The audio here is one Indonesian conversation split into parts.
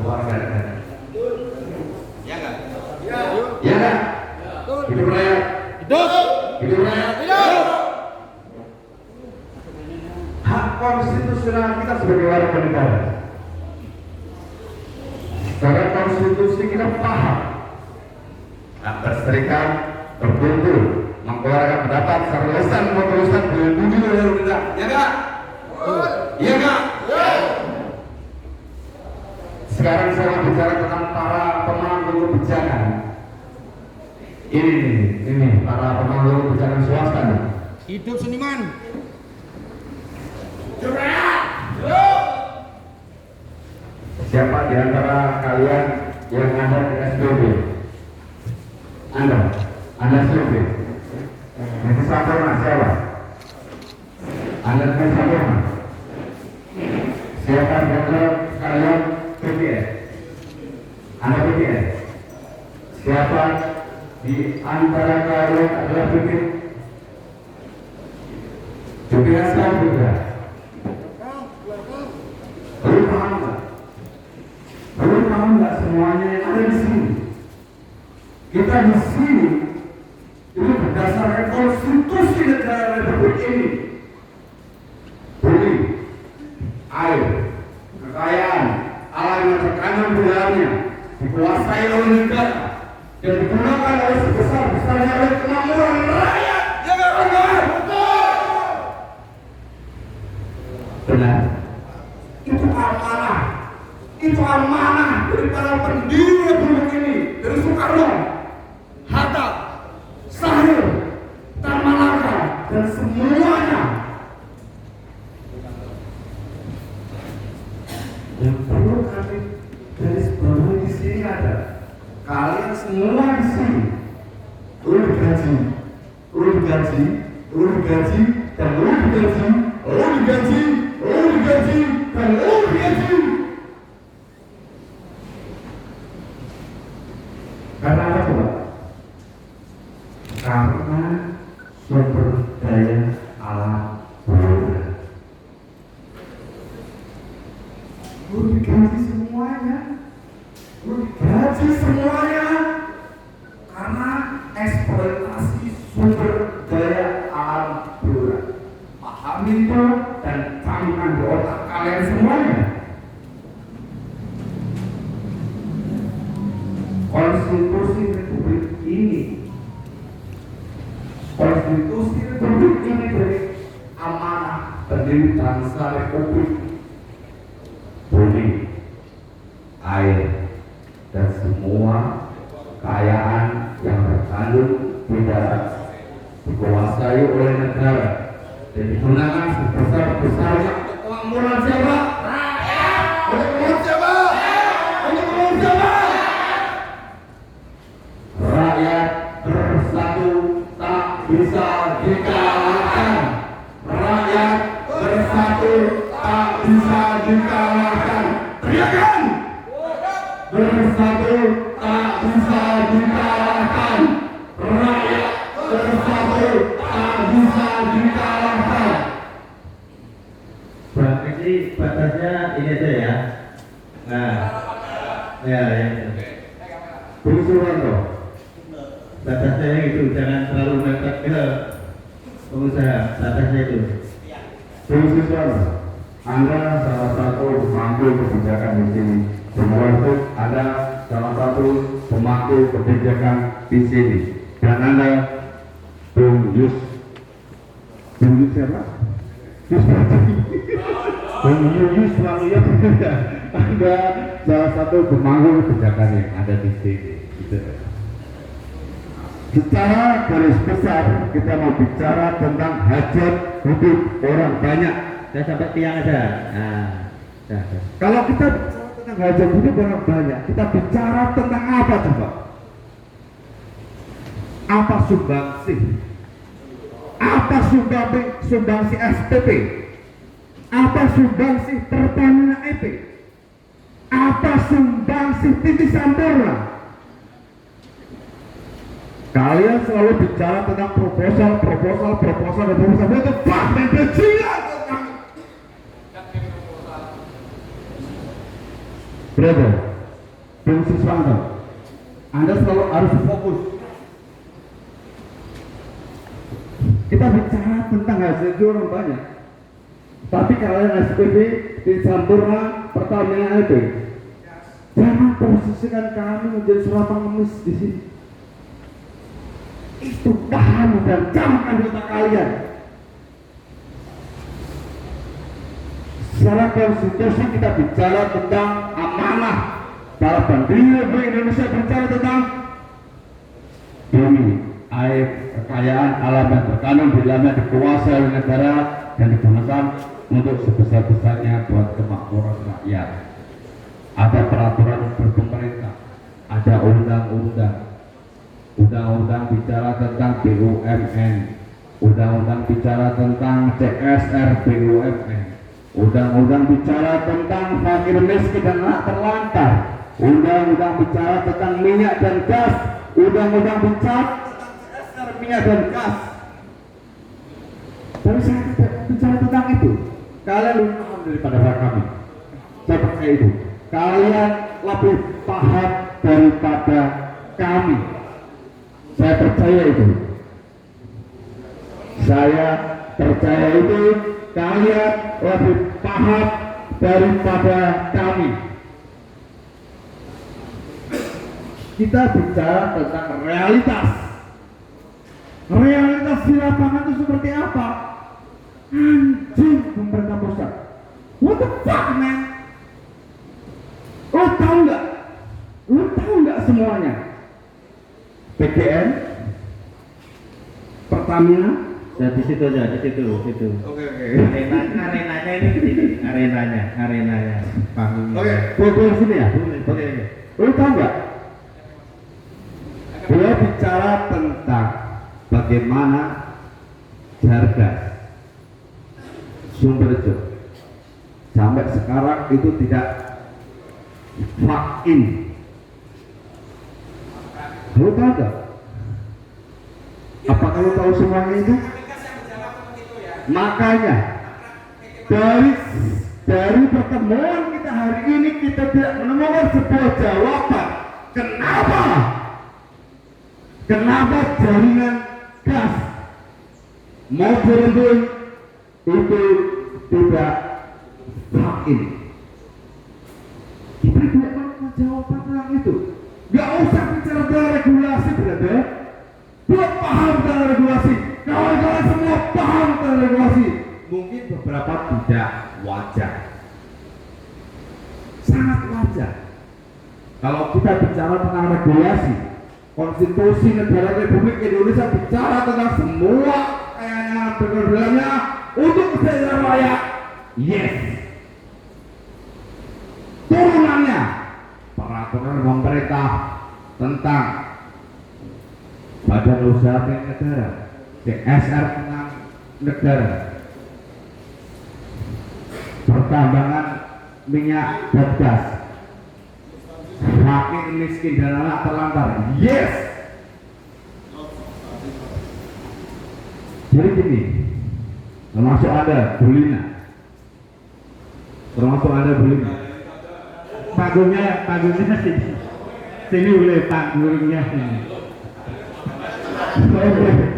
warga negara. Ya nggak? Ya nggak? Hidup rakyat. Hidup rakyat. Hak konstitusional kita sebagai warga negara. Secara konstitusi kita paham hak berserikat, berkumpul, mengeluarkan pendapat, secara lesan maupun tulisan dilindungi oleh undang-undang. Ya nggak? Iya nggak? Sekarang saya bicara tentang para pemangku kebijakan. Ini para pemangku kebijakan swasta. Hidup seniman. Siapa di antara kalian yang ada di SPB? Anda survei. Nanti sampurna siapa? Anda sampurna. Siapa di antara kalian PPS? Anda PPS. Siapa di antara kalian adalah PPS? PPS kan juga. Lalu paham nggak semuanya yang ada di sini? Kita di sini itu berdasarkan konstitusi negara Republik ini. Bumi, air, kekayaan alam yang terkandung di dalamnya dikuasai oleh negara dan digunakan oleh sebesar-besarnya oleh kemakmuran rakyat. Ya nggak? Benar. Itu amanah. Itu amanah dari para pendiri Republik ini, dari Soekarno, Hatta, Sahir, Tan Malaka, dan semuanya. Yang perlu kami garis bawahi di sini ada kalian semua di sini perlu digaji, dan perlu digaji, dan perlu digaji. Karena apa coba? Karena sumber daya alam berbeda. Perlu digaji semuanya, karena eksploitasi sumber daya alam berbeda. Pahami itu dan camkan di otak kalian semuanya. Konstitusi Republik ini beri amanah pendiri bangsa Republik. Bumi, air, dan semua kekayaan yang terkandung di darat dikuasai oleh negara dan digunakan sebesar-besarnya untuk kemakmuran siapa? Rakyat. Untuk kemakmuran siapa? Rakyat bersatu tak bisa dikalahkan. Rakyat bersatu tak bisa dikalahkan. Teriakan! Bersatu tak bisa dikalahkan. Rakyat bersatu tak bisa dikalahkan. Bang, ini batasnya ini aja ya. Nah, ya. Bung Suwanto, Batasnya itu jangan terlalu mepet ke pengusaha. Batasnya itu. Bung Suwanto, Anda salah satu pemangku kebijakan di sini. Termasuk ada salah satu pemangku kebijakan di sini. Dan Anda, Bung Yus siapa? Bung Yus selalu ya. Anda salah satu pemangku kebijakan yang ada di sini. Gitu. Secara garis besar kita mau bicara tentang hajat hidup orang banyak. Saya sampai tiang aja. Nah, Kalau kita bicara tentang hajat hidup orang banyak, kita bicara tentang apa coba? Apa sumbangsih? Apa sumbangsih SPP? Apa sumbangsih Pertamina EP? Apa sumbangsih TV Sampurna? Kalian selalu bicara tentang proposal itu bah dan bajingan. Berapa? Bung Siswanto, Anda selalu harus fokus. Kita bicara tentang hasil jualan banyak, tapi kalian SPB di Sampurna Pertamina LP, jangan posisikan kami menjadi seorang pengemis di sini. Itu paham dan camkan kita kalian. Secara konstitusi kita bicara tentang amanah. Para pendiri Republik Indonesia bicara tentang bumi, air, kekayaan alam yang terkandung di dalamnya dikuasai oleh negara dan digunakan untuk sebesar-besarnya buat kemakmuran rakyat. Ada peraturan berpemerintah, ada undang-undang. Undang-undang bicara tentang BUMN, undang-undang bicara tentang CSR BUMN, undang-undang bicara tentang fakir miskin dan anak terlantar, undang-undang bicara tentang minyak dan gas, undang-undang bicara tentang CSR minyak dan gas. Tapi saya tidak bicara tentang itu. Kalian lebih paham daripada kami. Saya percaya itu. Kalian lebih paham daripada kami. Saya percaya itu. Saya percaya itu. Kalian lebih paham daripada kami. Kita bicara tentang realitas. Realitas di lapangan itu seperti apa? Anjing pemerintah pusat. What the fuck, man? Lo tahu nggak semuanya? PGN, Pertamina, Ya di situ aja, di situ. Oke. Arenanya ini di sini, arenanya, panggungnya. Oke. Boleh sini ya? Oke. Lo tahu nggak? Beliau bicara tentang bagaimana harga sumber itu sampai sekarang itu tidak plug-in. Lo tahu nggak? Apa kamu tahu semuanya itu? Makanya dari pertemuan kita hari ini kita tidak menemukan sebuah jawaban. Kenapa jaringan gas mobil itu tidak plug-in? Kita tidak menemukan jawaban tentang itu. Gak usah bicara tentang regulasi, berarti belum paham tentang regulasi. Kawan-kawan semua paham tentang regulasi. Mungkin beberapa tidak wajar, sangat wajar. Kalau kita bicara tentang regulasi, konstitusi negara Republik Indonesia bicara tentang semua kekayaan berkelanjutannya untuk kesejahteraan rakyat. Yes. Turunannya peraturan pemerintah tentang Badan Usaha Milik Negara, CSR tentang negara, pertambangan minyak dan gas, fakir miskin dan anak terlantar. Yes. Jadi gini, termasuk ada Bulina, Panggungnya sini boleh panggungnya sini.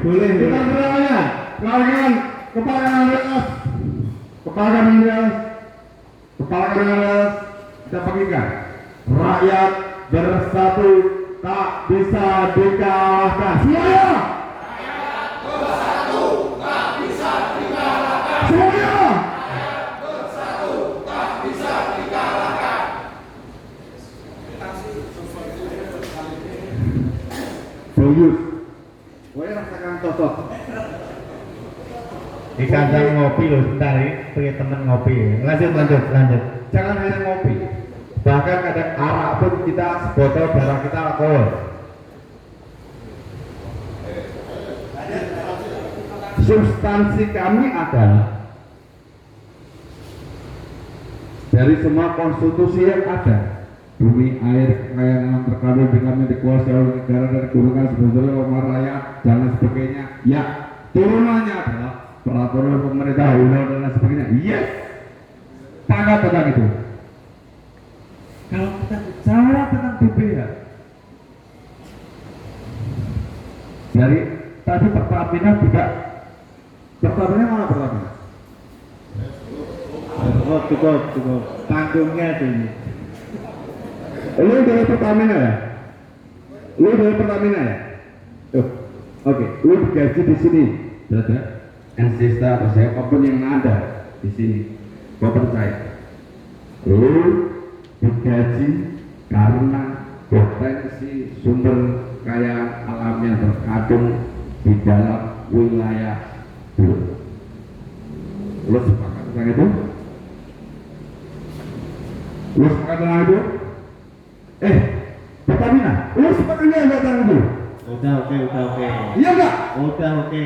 boleh. Kita berdoanya, kawan kepala kita panggilkan. Rakyat bersatu tak bisa dikalahkan. Semuanya. Rakyat bersatu tak bisa dikalahkan. Semuanya. Rakyat bersatu tak bisa dikalahkan. Bagus. Boleh rasakan cocok. Di kandang ngopi loh, sebentar ini punya temen ngopi. Lanjut. Jangan hanya ngopi, bahkan kadang arak pun kita sebotol barang kita alkohol. Substansi kami adalah dari semua konstitusi yang ada, bumi, air, kekayaan alam terkandung di dalamnya dikuasai oleh negara dan digunakan sebagai rumah rakyat dan lain sebagainya. Ya, turunannya adalah peraturan pemerintah, undang-undang dan lain sebagainya. Yes. Tanggal tentang itu. Kalau kita bicara tentang Dari tadi Pertamina tidak. Pertamina mana Pertamina? Oh, cukup. Panggungnya tuh. Lu dari Pertamina ya? Lu dari Pertamina ya? Tuh. Oke, lu digaji di sini. Berarti Ensista atau siapapun yang ada di sini. Gua percaya. Lu digaji karena potensi sumber kaya alam yang terkandung di dalam wilayah lu. Lu sepakat dengan itu? Lu sepakat dengan itu? Pertamina, lu sepakat dengan itu? Udah oke. Iya enggak? Udah oke.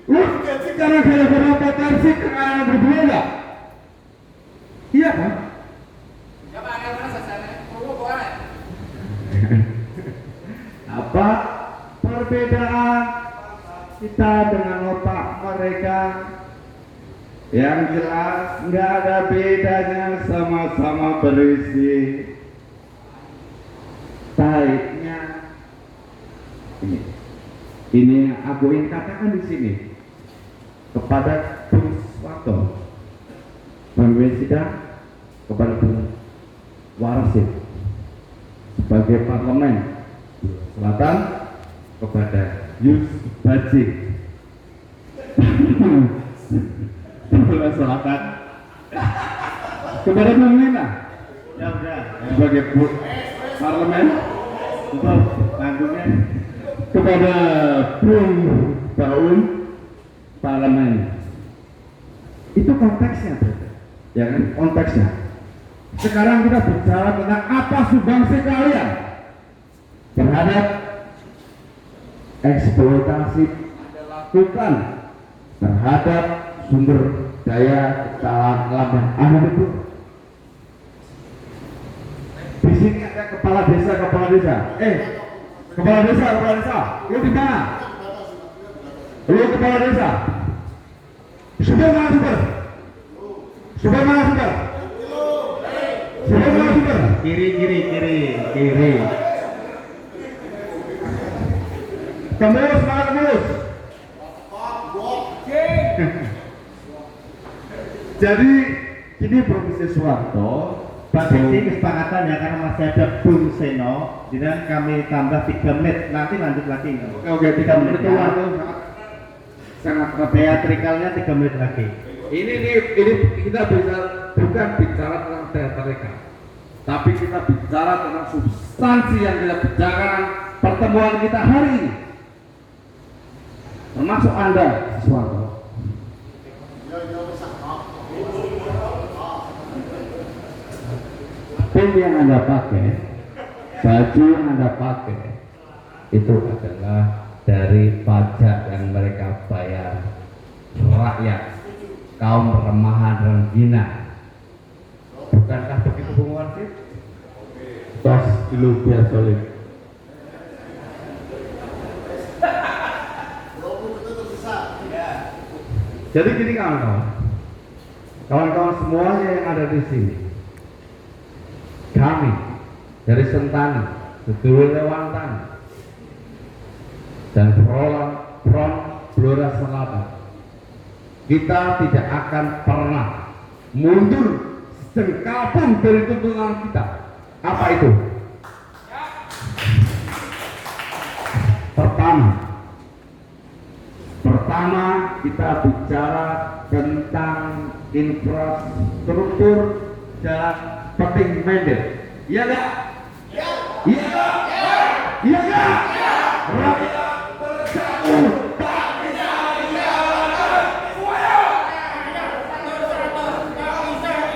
Lu digaji karena gara-gara potensi kekayaan berdua enggak? Iya kan? Apa perbedaan kita dengan otak mereka? Yang jelas nggak ada bedanya, sama-sama berisi taiknya. Ini yang aku ingin katakan di sini kepada Bung Soeharto, pemimpin sidang, kepada Bung Warasid sebagai parlemen Selatan, kepada Yus Bajik Selatan, kepada Bung Lina Ya udah. sebagai parlemen, Cukup. Panggungnya. kepada Bung Baun parlemen. Itu konteksnya, ya kan? Konteksnya. Sekarang kita bicara tentang apa sumbangsi kalian terhadap eksploitasi Anda lakukan terhadap sumber daya alam yang ada itu. Di sini ada kepala desa. Kepala desa, lu di mana? Lu kepala desa. Sudah mana sumber? Sudah mana sumber? Kiri. Tembus, mana tembus? Jadi ini Provinsi Soeharto. Ini kesepakatan ya, karena masih ada Bung Seno, jadi kami tambah 3 menit, nanti lanjut lagi. Oke, 3 menit itu waktu sangat Teatrikalnya 3 menit lagi. Ini kita bukan bicara tentang teatrika, tapi kita bicara tentang substansi yang kita bicarakan pertemuan kita hari ini, termasuk Anda, Soeharto. Pin yang Anda pakai, baju yang Anda pakai, itu adalah dari pajak yang mereka bayar rakyat, kaum remahan rengginang. Bukankah begitu Bung Warsip? Tos dulu biar solid. Jadi gini kawan-kawan semuanya yang ada di sini, kami dari Sentani, Sedulur Lewantan, dan Front Blora Selatan, kita tidak akan pernah mundur sejengkal pun dari tuntunan kita. Apa itu? Pertama kita bicara tentang infrastruktur jalan Peting Mendel. Iya nggak? Iya nggak? Iya nggak? Rakyat bersatu, tak bisa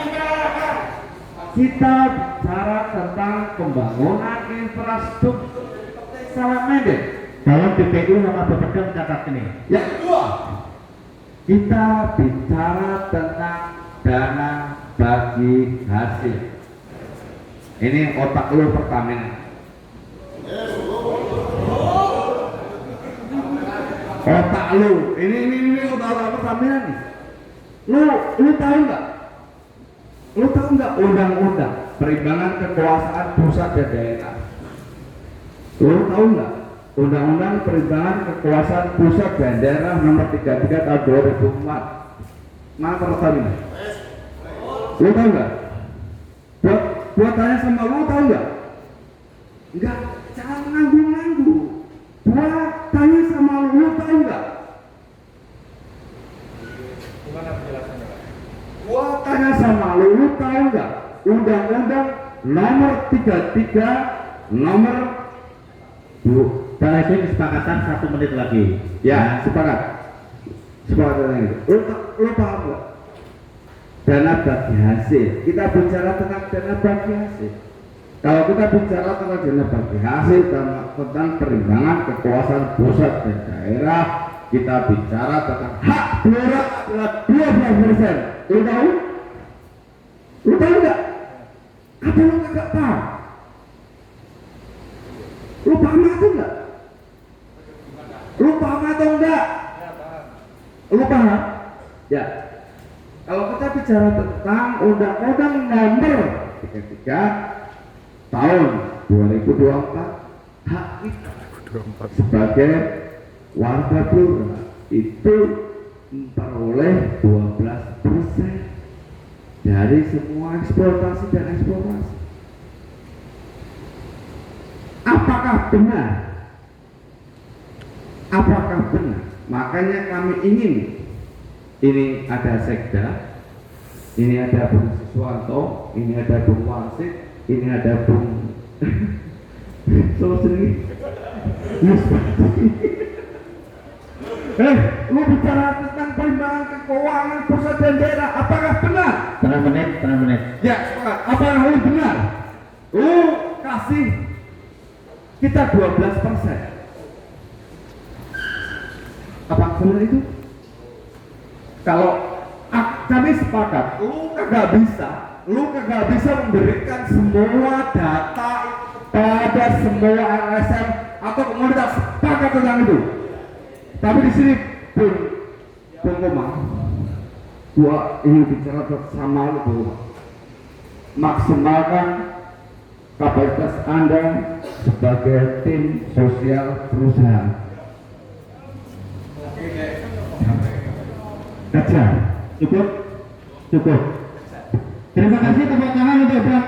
dikalahkan. Kita bicara tentang pembangunan infrastruktur Peting Mendel. Dalam BPU sama Bapeda catat ini. Yang kedua, kita bicara tentang dana bagi hasil. Ini otak lu Pertamina. Otak lu, ini otak Pertamina nih. Lu tahu nggak? Lu tahu nggak undang-undang perimbangan kekuasaan pusat dan daerah? Lu tahu nggak? Undang-Undang Perimbangan Kekuasaan Pusat dan Daerah Nomor 33 Tahun 2004. Mana peraturan ini? Lu tahu nggak? Buat tanya sama lu, tahu nggak? Enggak, jangan nganggu-nganggu. Buat tanya sama lu, tahu nggak? Gimana penjelasannya, Pak? Gua tanya sama lu tahu nggak? Undang-Undang Nomor 33 Nomor Pak Hashim kesepakatan 1 menit lagi. ya sepakat. Sepakat dengan itu. Lu paham nggak? Dana bagi hasil. Kita bicara tentang dana bagi hasil. Kalau kita bicara tentang dana bagi hasil tentang perimbangan kekuasaan pusat dan daerah, kita bicara tentang hak daerah adalah 12%. Lu tahu? Lu tahu nggak? Apa lu nggak paham? Lu paham atau enggak? Lu paham atau enggak? Lu paham? Ya. Kalau kita bicara tentang Undang-Undang Nomor 33 Tahun 2024, hak kita sebagai warga Blora itu memperoleh 12% dari semua eksploitasi dan eksplorasi. Apakah benar? Apakah benar? Makanya kami ingin, ini ada Sekda, ini ada Bung Siswanto, ini ada Bung Wasit, ini ada Bung Sosri. Lu bicara tentang perimbangan keuangan pusat dan daerah, apakah benar? Setengah menit. Ya, apakah lu benar? Lu kasih kita 12%. Apa benar itu? Kalau kami sepakat, lu kagak bisa memberikan semua data pada semua LSM atau komunitas, sepakat tentang itu. Tapi di sini Bung Komang, gua ingin bicara sama lu, Bung. Maksimalkan kapasitas Anda sebagai tim sosial perusahaan. Cukup. Terima kasih, tepuk tangan untuk Pak